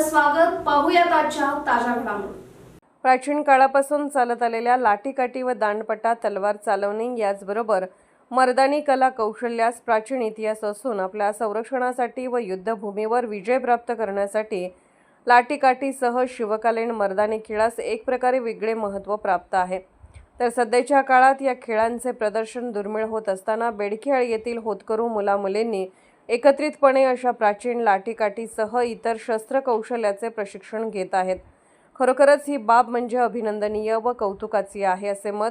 स्वागत. पाहूयात आजच्या ताज्या घडामोडी. प्राचीन काळापासून चालत आलेल्या लाठीकाठी व दांडपट्टा, तलवार चालवणे याचबरोबर मर्दानी कला कौशल्यास प्राचीन इतिहास असून आपल्या संरक्षणासाठी व युद्धभूमीवर विजय प्राप्त करण्यासाठी लाठीकाठीसह शिवकालीन मर्दानी खेळास एक प्रकारे वेगळे महत्त्व प्राप्त आहे. तर सध्याच्या काळात या खेळांचे प्रदर्शन दुर्मिळ होत असताना बेडखेळ येथील होतकरू मुलामुलींनी एकत्रितपणे अशा प्राचीन लाठीकाठीसह इतर शस्त्र कौशल्याचे प्रशिक्षण घेत आहेत. खरोखरच ही बाब म्हणजे अभिनंदनीय व कौतुकाची आहे, असे मत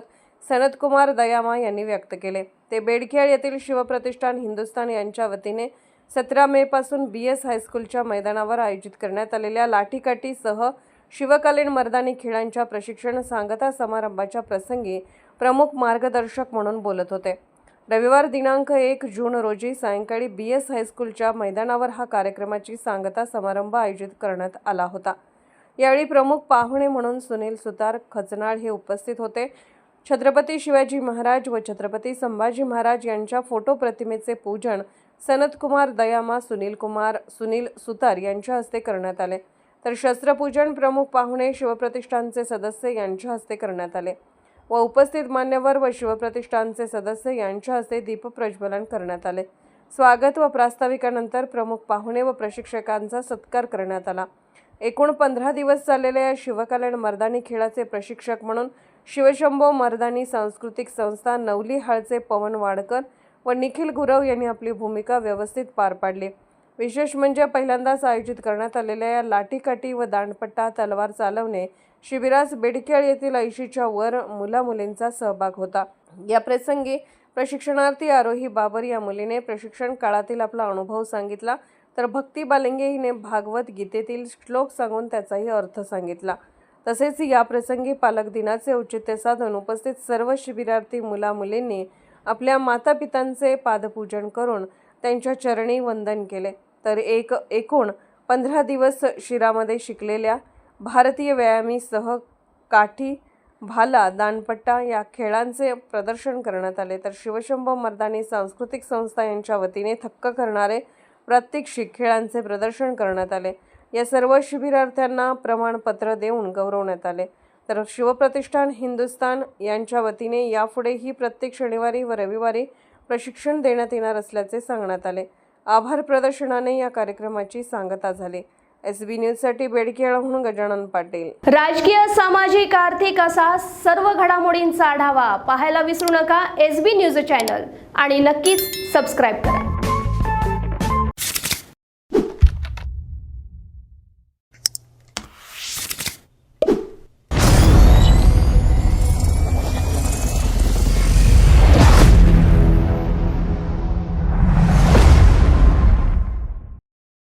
सनतकुमार दयामा यांनी व्यक्त केले. ते बेडखेळ येथील शिवप्रतिष्ठान हिंदुस्थान यांच्या वतीने 17 मे पासून BS हायस्कूलच्या मैदानावर आयोजित करण्यात आलेल्या लाठीकाठीसह शिवकालीन मर्दानी खेळांच्या प्रशिक्षण सांगता समारंभाच्या प्रसंगी प्रमुख मार्गदर्शक म्हणून बोलत होते. रविवार दिनांक 1 जून रोजी सायंकाळी BS हायस्कूलच्या मैदानावर हा कार्यक्रमाची सांगता समारंभ आयोजित करण्यात आला होता. यावेळी प्रमुख पाहुणे म्हणून सुनील सुतार खचनाळ हे उपस्थित होते. छत्रपती शिवाजी महाराज व छत्रपती संभाजी महाराज यांच्या फोटो प्रतिमेचे पूजन सनतकुमार दयामा, सुनील सुतार यांच्या हस्ते करण्यात आले. तर शस्त्रपूजन प्रमुख पाहुणे शिवप्रतिष्ठानचे सदस्य यांच्या हस्ते करण्यात आले व उपस्थित मान्यवर व शिवप्रतिष्ठानचे सदस्य यांच्या हस्ते दीपप्रज्वलन करण्यात आले. स्वागत व प्रास्ताविकानंतर प्रमुख पाहुणे व प्रशिक्षकांचा सत्कार करण्यात आला. एकूण 15 दिवस चाललेल्या या शिवकालीन मर्दानी खेळाचे प्रशिक्षक म्हणून शिवशंभो मर्दानी सांस्कृतिक संस्था नवली हाळचे पवन वाडकर व निखिल गुरव यांनी आपली भूमिका व्यवस्थित पार पाडली. विशेष म्हणजे पहिल्यांदाच आयोजित करण्यात आलेल्या या लाठीकाठी व दांडपट्टा, तलवार चालवणे शिबिरास बेडखेळ येथील 80च्या वर मुला-मुलींचा सहभाग होता. या प्रसंगी प्रशिक्षणार्थी आरोही बाबर या मुलीने प्रशिक्षण काळातील आपला अनुभव सांगितला, तर भक्ती बालिंगे हिने भागवत गीतेतील श्लोक सांगून त्याचाही अर्थ सांगितला. तसेच या प्रसंगी पालक दिनाचे औचित्य साधून उपस्थित सर्व शिबिरार्थी मुला-मुलींनी आपल्या मातापितांचे पादपूजन करून त्यांच्या चरणी वंदन केले. तर एकूण 15 दिवस शिरामध्ये शिकलेल्या भारतीय व्यायामीसह काठी, भाला, दांडपट्टा या खेळांचे प्रदर्शन करण्यात आले. तर शिवशंभो मर्दानी सांस्कृतिक संस्था यांच्या वतीने थक्क करणारे प्रात्यक्षिक खेळांचे प्रदर्शन करण्यात आले. या सर्व शिबिरार्थ्यांना प्रमाणपत्र देऊन गौरवण्यात आले. तर शिवप्रतिष्ठान हिंदुस्थान यांच्या वतीने यापुढेही प्रत्येक शनिवारी व रविवारी प्रशिक्षण देण्यात येणार असल्याचे सांगण्यात आले. आभार प्रदर्शनाने या कार्यक्रमाची सांगता झाली. SB न्यूजसाठी बेडखेळहून गजानन पाटील. राजकीय, सामाजिक, आर्थिक असा सर्व घडामोडींचा आढावा पाहायला विसरू नका SB न्यूज चॅनल आणि नक्कीच सबस्क्राईब करा.